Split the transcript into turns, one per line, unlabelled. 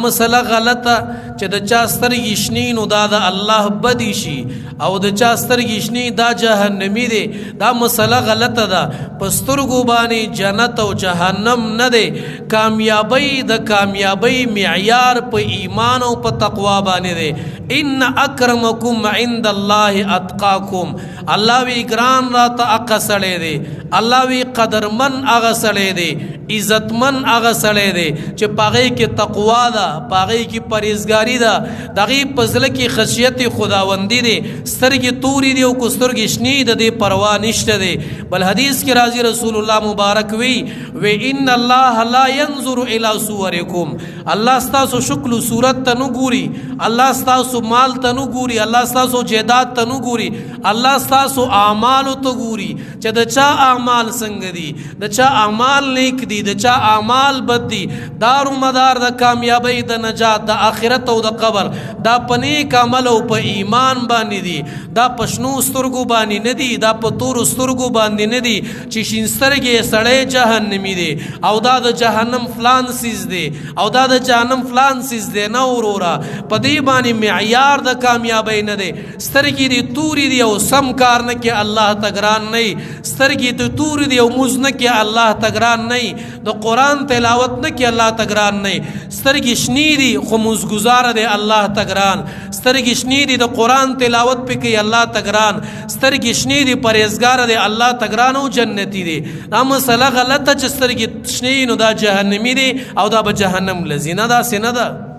مسله غلطه چې د چا سترګې شنې نو دا د الله بدی شي او د چا سترګې شنې دا جهنمی دی دا مسله غلطه ده په سترګو باندې جنت او جهنم نه دی کامیابی د کامیابی معیار په ایمان او په تقوا باندې دی ان اکرمکم عند الله اتقاکم الله وی ګران راته اقا سړی دی الله وی قدرمن اغه سړی دی عزتمن اغه سړی دی چې پاغې کې تقوا ده پاغې کې پرهیزګاری ده دغه پزله کې خشیت خداوندی دی سترګې توري دی او کو سترګې شنې ده دی پروا نشته دی بل حدیث کې راځي رسول الله مبارک وی ان الله لا ينظر الى صورکم الله ستاسو شکل او صورت ته نه ګوري الله ستاسو مال ته نه ګوري الله ستاسو جیدات ته نه ګوري الله ستاسو اعمال ته ګوري چې د چا اعمال څنګه دي د چا اعمال نیک دي د چا اعمال بد دي دار و مدار د کامیابی د نجات د آخرت او د قبر دا په نیک عمل او په ایمان باندې دي دا په شنو سترګو باندې نه دي دا په تور سترګو باندې نه دي چې شین سترګې سړی جهنمی دي او دا د جهنم فلان سیز دي او دا د جهنم فلان سیز دي نه اورورا په دې باندې معیار د کامیابی نه دي سترګې دي توري دي او سم کار نه کې الله تګران نه سترګې دي توري دي او موز نه کې الله تګران نه د قران تلاوت نه کې الله تګران نه سترګې شنې دي خو موز گزار دي الله تګران سترګې شنې دي د قران تلاوت په کې الله تګران سترګې شنې دي پرهیزګار دي الله تګران او جنتی دي دا مسله غلطه چې سترګې شنې نو دا جهنمی دي او دا به جهنم لذینه دا سینه ده